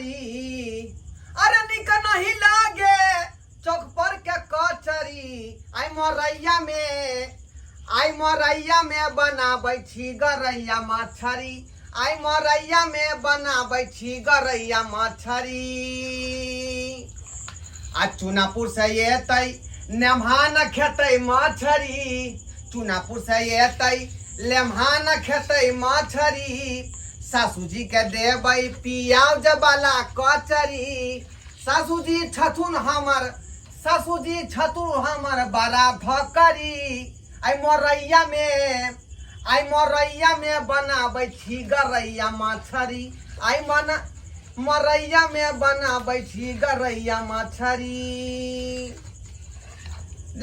मछरी अरे निक नहीं लागे चौक पर के कचरी आई मोरैया में बनाबै छी गरैया मछरी आई मोरैया में बनाबै छी गरैया मछरी आ चुनापुर से एतै नेम्हान खेतै मछरी चुनापुर से एतै लेम्हान खेतै मछरी सासुजी के देबै पियाज वाला कचरी सासुजी छथुन हमर बड़ा धकरी आई मोरैया में बनाबै छी गरैया मछरी आई मोरैया में बनाबै छी गरैया मछरी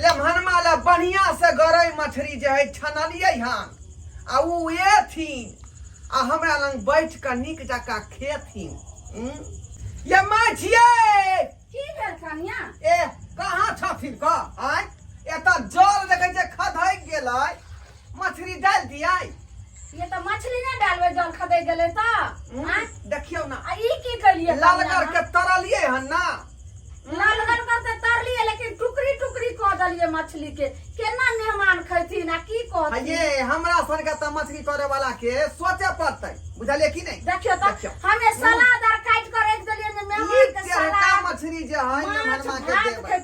लेम्हन माला बढ़िया से गरई मछरी जे है छनलियै हन आ उ एथिन आ हमरा लंग बैठ के निक जका खेथिन ये माछिए की भेल कनिया ए कहाँ छथिन क आय एता जल देखै छै खधै गेलै मछली डाल दियै ये तो मछली नहीं डालबे जल खदे गेले त देखियौ ना आ ई की करिए लालगर के तरलियै हन ना लालगर के तरलिए लेकिन टुकड़ी टुकड़ी क दलिए मछली के केना मेहमान खैथिन आ की कहथिन ये हमरा सन के त मछली करे वाला के सोचे पड़तै बुझलिए कि नहीं देखियो त हमें सलाद आर काट के रख देलिए ने मेहमान के सलाद मछली जे है नेमनमा के देबै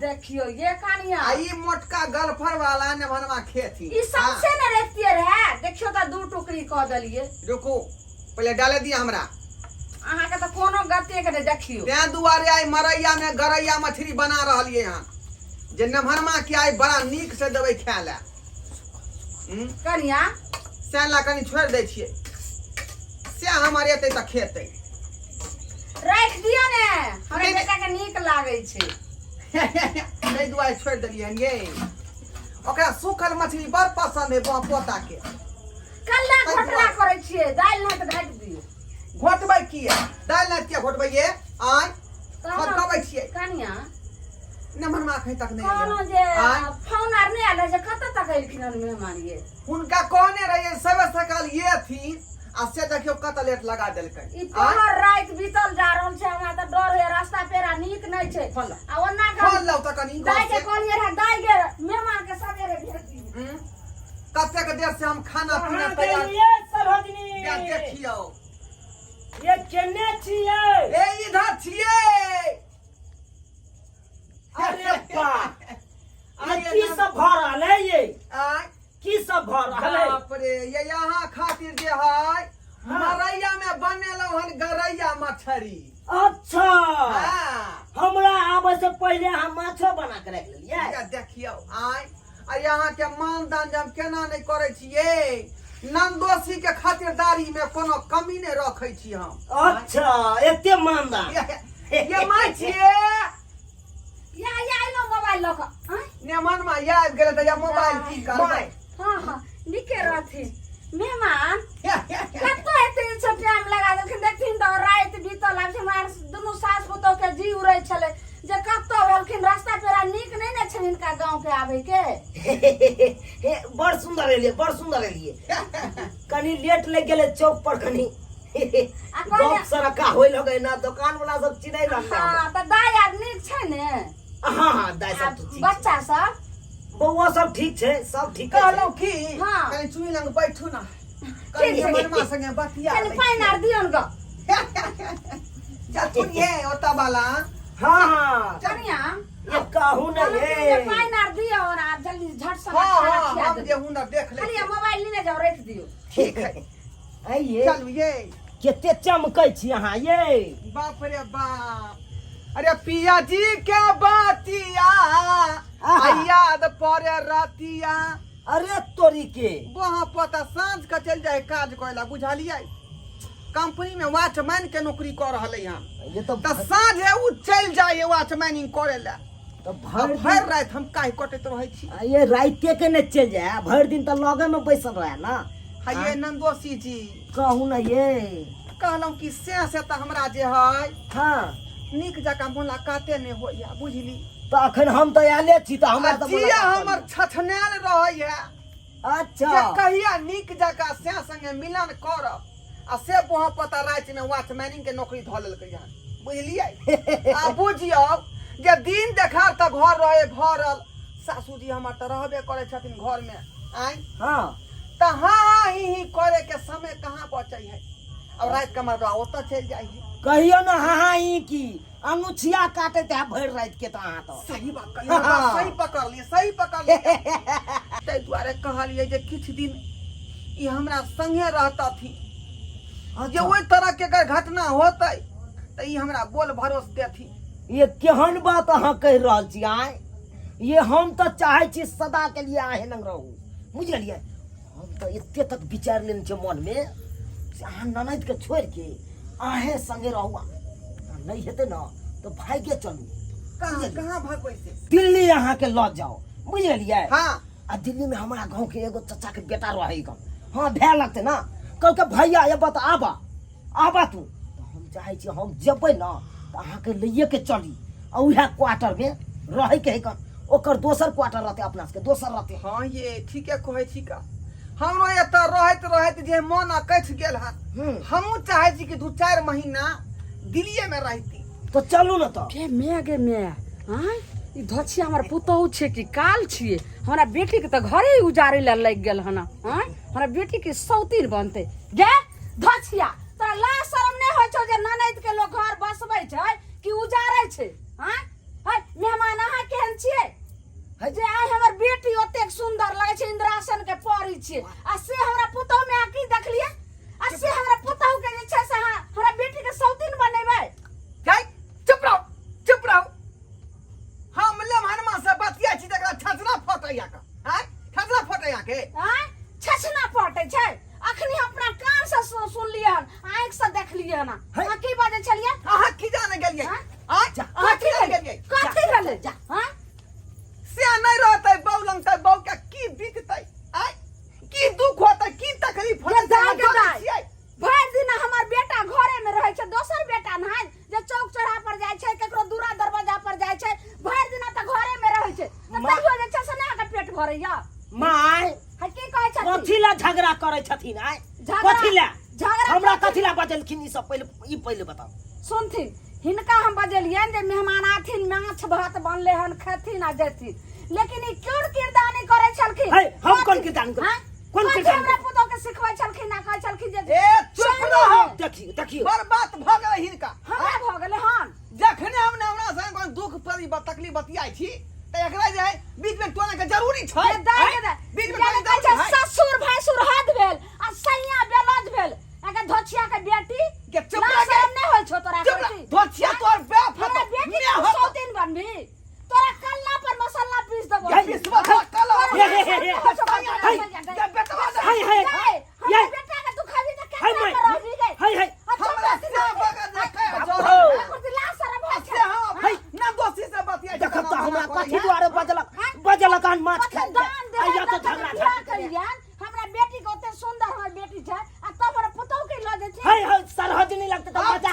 देखियो ये कनिया आ ई मोटका गलफर वाला नेमनमा खेती ई सबसे न रखतिए रहे देखियो त दू टुकड़ी क दलिए रुको पहले डाले दिया हमरा अहाँ के त कोनो गते के देखियो ते दुआरे आई मरैया में गरैया मछली बना रहलिए हन जे नेमनमा के आई बड़ा नीक से देबै खाय ले कनिया सेला कनी छोड़ दै छियै से हमर एतै त खेतै रख दियो ने हमरे बेटा के नीक लागै छै नै दुआरे छोड़ देलिए ये ओकरा सूखल मछली बड़ पसंद है पोता के कल्ला घोटला करै छियै दाल नै त ढाक दियो घोटबै किया दाल नै किया घोटबै ये आय खटकबै छियै कनिया नेमनमा खै तक नै कोनो जे फोन आर नै आले जे कत तक एलखिन मेहमान ये हुनका कहने रहिए सब सकाल ये थी आ से देखियो कत लेट लगा देलकै ई पहर रात बीतल जा रहल छै हमरा त डर है रास्ता पेरा नीक नै छै आ ओना का खोल लौ त कनी दाइ के कहलिए रहा दाइ के मेहमान के सवेरे भेज दी कते के देर से हम खाना पीना तैयार ये सरहदनी क्या देखियो ये केने छियै ए इधर छियै अरे बा ये की सब भ रहल है ये आय की सब भ रहल है बाप रे ये यहाँ खातिर जे है मरैया में बनेलौ हन गरैया मछरी अच्छा हां हमरा आबे से पहले हम माछो बना के रख लेलिए या देखियो आय आ यहाँ के मानदान जम केना नै करै छियै नंदोसी के खातिरदारी में कोनो कमी नै रखै छी हम अच्छा एते मानदान ये माय छियै या लो मोबाइल लक नेमन में याद गेले त या मोबाइल की करबै हां निके रहथिन मेहमान कतो एते छ टाइम लगा देलखिन देखथिन त रात बीतल आब हमार दुनु सास पुतोह के जी उड़ै छले जे कतो भेलखिन रास्ता पेरा नीक नै ने छन इनका गांव के आबै के बड़ सुंदर एलिए कनी लेट लग गेले चौक पर कनी गप सरका होय लगे ना दुकान वाला सब चिन्है लगले हां त दाइ आर नीक छै ने हां दाइ सब ठीक बच्चा सब बउआ सब ठीक छै सब ठीक कहलौ की हां कनी चुई लंग बैठू ना कनी नेमनमा संगे बतिया कनी पाइन आर दियौ न जा तू ये ओता वाला हां कनिया ये कहू ना ये पाइन आर दियौ और आप जल्दी झट से हां हम जे हुनर देख ले खाली मोबाइल लेने जाओ रख दियो ठीक है आइए चलू ये केते चमकै छी अहाँ ये बाप रे बाप अरे पिया जी के बातिया याद पड़े रातिया अरे तोरी के वहां पता सांझ के चल जाए काज करेला बुझलिए कंपनी में वॉचमैन के नौकरी कर रहले हन ये तो साँझे उ चल जाए वॉचमैनिंग करेला तो भर रात हम काहे कटैत रहै छी ये राइते के ने चल जाए भर दिन तो लगे में बैसल रहे ना ये नंदोसी जी कहू ना ये कहलौं कि से त हमरा जे है हां निक जका मुलाकाते ने होइया बुझली तो अखन हम तो आले छी तो हमरा तो जिया हमर छछनेल रहै है अच्छा जे कहिया निक जका से संगे मिलन करब आ से वहाँ पता रात में वॉचमैनिंग के नौकरी धऽ लेलकै हन बुझलियै आ बुझियौ जे दिन देखार तऽ घर रहे भरल सासू जी हमर तऽ रहबे करे छथिन घर में आय हाँ तऽ हाँ ही करे के समय कहाँ बचै है अब रात के मरवा ओतऽ चलि जाइ है कहियो ना हाँ ही की अंगुछिया काटे ते भर रात के तहाँ तो सही बात कहलियै सही पकड़ लिए ताहि दुआरे कहलियै जे किछु दिन ई हमरा संगे रहतथिन जे ओहि तरह के अगर घटना होतै तऽ ई हमरा बोल भरोस देथिन ये केहन बात अहाँ कहि रहल छी आय ये हम तो चाहे छी सदा के लिए अहे लंग रहू बुझलियै हम तो एते तक विचार लेने छी मन में से अहाँ ननद के छोड़ के अहे संगे रहू नहीं हेते ना तो भागे चलू कहाँ भगबै से दिल्ली अहाँ के लऽ जाओ बुझलियै हाँ आ दिल्ली में हमारा गांव के एगो चाचा के बेटा रहे गन हाँ भय लगते ना कल के भैया ये बात आबा तू तो हम चाहे छी हम जेबै ना तो अहाँ के लइए के चली आ उहे क्वार्टर में रहे के गन ओकर दोसर क्वार्टर रहते अपना के दोसर रहते हाँ ये ठीके कहै छी का हमरो एतऽ रहैत जे मन अकैछ गेल हन हमहूँ चाहे छी कि 2-4 महीना दिल्लीए में रहती तो चलू ना तो के मैं हां ई धछिया हमर पुतहु छे कि काल छिए हमरा बेटी के त घरे उजारे ला लग गेल हन हां हमरा बेटी के सौतीन बनते गे धछिया तोरा ला शरम नै होय छौ जे ननद के लोग घर बसबै छै कि उजारे छै हां हाय मेहमान अहाँ केहन छिए जे आइ हमर बेटी ओतेक सुंदर लागे छै इंद्रासन के परी छिए आ से हमरा पुतहु में आकी देखलिए आ से हमरा पुतहु के जे छै से हमरा बेटी के सौतीन बनेबै जाय चुप रहो हम लम्हनमा से बतिया छी तकरा छछना फटैया के हैं छछना फटैया के हैं छछना फटै छै अखनी अपना कान से सुनलिए हन आंख से देखलिए हन अहाँ की बाजै छलिए अहाँ की जाने गेलिए अच्छा अहाँ की जाने गेलिए कथि भेलै हैं से नहीं रहतै बौ लंग तै बौ के की बीततै आय की दुख होतै की तकलीफ होतै भरि दिन हमर बेटा घरे में रहै छै दोसर बेटा नहि जे चौक चौराहा पर जाइ छै केकरो दूरा दरवाजा पर जाइ छै भरि दिन त घरे में रहै छै त तइयो जे छै से ना के पेट भरैया माय है की कहै छथिन कथि ला झगड़ा करै छथिन आय कथि ला हमरा कथि ला बजलखिन ई सब पहिले बताओ सुनथिन हिनका हम बजलियन जे मेहमान आथिन माछ भात बनले हन खथिन आ जेथिन लेकिन ई क्यों किरदानी करे छलखिन हम कोन किरदानी करे कोन किरदानी हमरा पुतो के सिखबै छलखिन ना कहै छलखिन जे ए चुप रहो देखियो बड़ बात भ गेलै हिनका हमरा भ गेलै हन जखने हमने हमरा संग कोन दुख परी तकलीफ बतियाई छी त एकरा जे है बीच में टोना के जरूरी छै बीच में कहै छै ससुर भैसुर हद भेल आ सैया बेलज भेल एका धोछिया के बेटी के चुप रह शरम नै होय छौ तोरा कहती धोछिया तोर बाप हमरा बेटी हतो सौतीन बनबी तोरा कल्ला पर मसाला पीस देबो ये विश्वास कलो ये बेटा के दुखावी त केना रही गई हमरा से बगल न कह ला शरम हो छै हां ना दोषी से बतिया देखब त हमरा कथि दुआरे बजलक कान माछ खा आइया तो झगड़ा करियन हमरा बेटी के ओते सुंदर हमर बेटी छै आ तब हमरा पुतौ के ल दे छै हाय सरहद नहीं लगते त मजा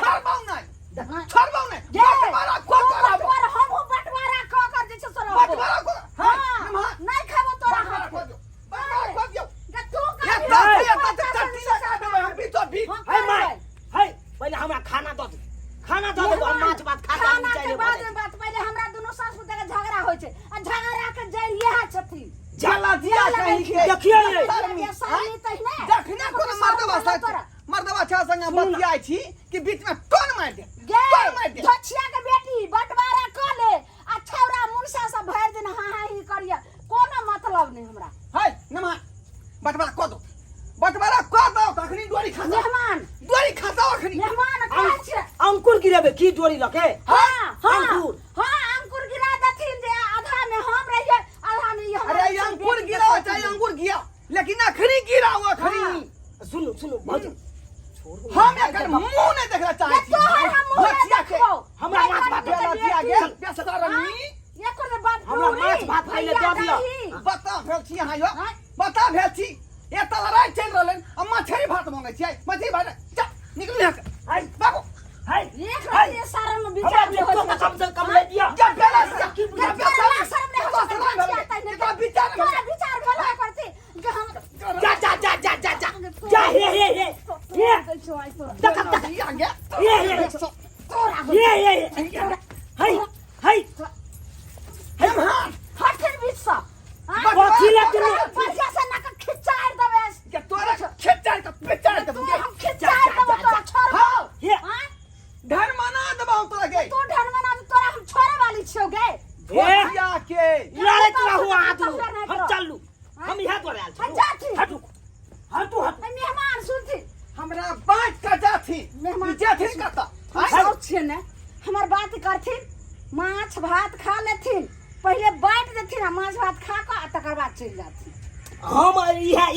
छोड़बौ नहीं बटवारा को बटवारा हम बटवारा क कर जे छै सर बटवारा को हां नहीं खाबो तोरा हाथ बटवारा को दियो तू हम भी तो भी हाय माय हाय पहले हमरा खाना दो दे हम माछ भात खा खाना के बाद में बात पहले हमरा दोनों सास पुते के झगड़ा होय छै आ झगड़ा के जड़ यह छथि जाला दिया कहीं के देखियो ये साली तहने जखने कोनो मर्दवा छा संग बतियाई छी कि बीच में टोन मार दे धछिया के बेटी बटवारा क ले आ छौरा मुनसा से भर दिन हां ही करिया कोनो मतलब नहीं हमरा हाय नमा बटवारा को दो तखनी डोरी खाता मेहमान डोरी खाता अखनी मेहमान कहै छै अंकुर गिरेबे की डोरी लके हां अंकुर अंकुर गिरा दथिन जे आधा में हम रहिए आधा में ये अरे अंकुर गिराओ चाहे अंकुर गिरा लेकिन अखनी गिराओ अखनी सुनो भौजी हम एकर मुंह नहीं देखला चाहे छी तोहर हम मुंह के हमरा माछ भात दिया गेल बेसरमी ये कोन बात हमरा माछ भात खाइले दे दियो बता भेल छी अहाँ यो बता भेल छी ए त लड़ाई चल रहलन हम मछली भात मांगे छी मछली भात जा निकल यहां हाय बाबू हाय एक रति सारा में विचार ले हो कम से कम ले दिया क्या बेला से की शर्म नहीं हो सकता विचार भला करती कि हम जा हे दवाई तो आ गया हाय हम हां हटन बिस्सा कथी ला तू पैसा से ना खिचाड़ दबे के तोरा खेचार का पेचार के हम खिचाड़ दबो तोरा छोड़ हां ये हां धर मना दबाओ तोरा के तू ढन मना तोरा हम छोड़े वाली छियो गे भोटिया के लड़त रहू आदू हम चलू हम यहां तोरे आल छी जाती हटू हटू हट मेहमान सुनती हमरा बात का जाथी मेहमान जाथी करता हम सब छिए ने हमर बात करथिन माछ भात खा लेथिन पहले बैठ देथिन आ माछ भात खा के आ तकर बाद चल जाथिन हम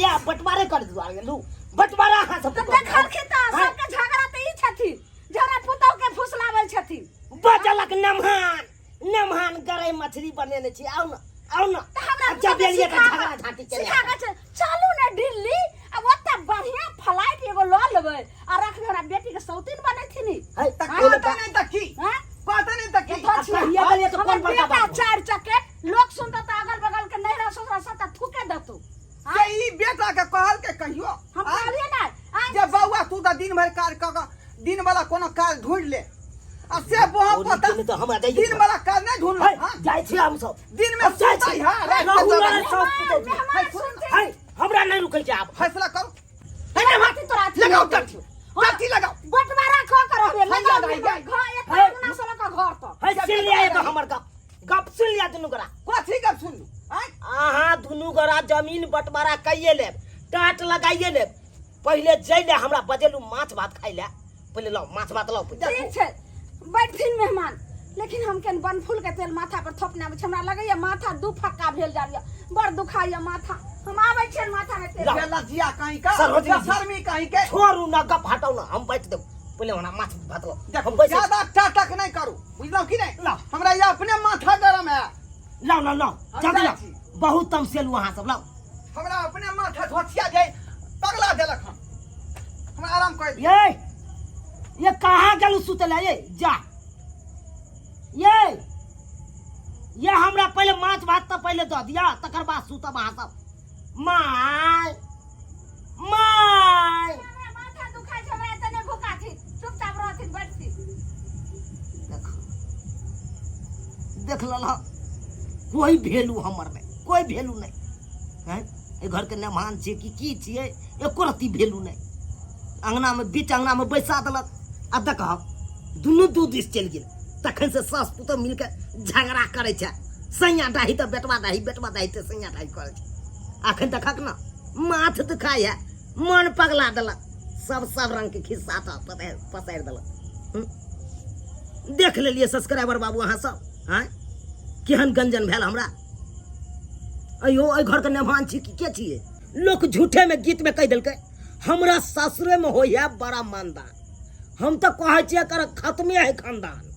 या बंटवारे कर दुआ गेलू बंटवारा हां सब तो देखल खिता सबके झगड़ा त ई छथिन जरा पुतौ के फुसलावल छथिन बजलक नमहान गरै मछली बनेने छी आओ न त हमरा अच्छा बेलिए का झगड़ा झाटी चले सिखा के चलू ने दिल्ली आ ओत्ता बढ़िया फ्लाइट एगो ल लेबै आ रख हमरा बेटी के सौतीन बनेथिन है पता नहीं तकी हैं पता नहीं तकी अच्छा ये गलिए तो कौन बड़का बात चार चकेट लोग सुनता त अगल बगल के नहरा ससुरा सब थूके दतु के ई बेटा के कहल के कहियो हम कहलिए ना जे बौआ तू त दिन भर कार क दिन वाला कोनो काज ढूंढ ले आ से बहुत पता तो हमरा जाइए दिन वाला काज नहीं ढूंढ हां जाय छी हम सब दिन में जाय सुतै छी हां रहू ना सब पुतो मेहमान सुनते है हमरा नहीं रुकै छै आब फैसला करो है माटी तोरा लगाओ ताती लगाओ बंटवारा खो कर होबे लगा लगा दे, घर एतना अंगना सोला का घर तो है सुन लिया तो हमर गप सुन लिया दुनु गरा कथी का सुन हैं आहा दुनु गरा जमीन बंटवारा कइए लेब टाट लगाइए लेब पहले जइले हमरा बजेलू माछ भात खाइ ले पहले लाओ माछ भात लाओ ठीक छै बैठथिन मेहमान लेकिन हम केन बनफूल के तेल माथा पर थोपने आबै छै हमरा लगैया माथा दू फक्का भेल जाइया बड़ दुखाइया माथा हम आबै छियै माथा में तेल ये लजिया कहीं का सरोजनी जी। शर्मी कहीं के छोड़ू ना गप हटाओ ना हम बैठ देब पहले हमरा माछ भात लाओ देखो हम बैठ ज्यादा टाटक नहीं करू बुझलो कि नहीं लाओ हमरा ये अपने माथा गरम है लाओ ना लाओ हम जल्दी जाइ लाओ छी। बहुत तमसेलू अहाँ सब लाओ हमरा अपने माथा धोतिया जाए पगला देलक हम हमरा आराम कर दिया ये कहाँ गेलू सुतले ये जा ये हमरा पहले माछ भात तो पहले दो दिया तकर बाद सुतब अहाँ सब माय हमरा माथा दुखाइ छै हमरा तने भूखा छी चुपचाप रहथिन बैठथिन देख लला कोई भेलू हमर में कोई भेलू नहीं हैं ए घर के मेहमान छियै की छियै एको रत्ती भेलू नहीं अंगना में बीच अंगना में बैसा देलक आ देख दुनू दू दिस चलि गेल तखन से सास पुतोह मिलके झगड़ा करे छै सैया डाही तो बेटवा डाही तो सैया डाही करे छै अखन तक ना माथ दुखाय है मन पगला देलक सब रंग के खिस्सा था पसारि देलक देख लेलिए सब्सक्राइबर बाबू अहाँ सब हैं केहन गंजन भेल हमरा अयो एहि घर के मेहमान छी की के छियै लोक झूठे में गीत में कह देलकै हमरा ससुरे में होइया बड़ा मानदान हम तो कहै छियै कर खत्मे है खानदान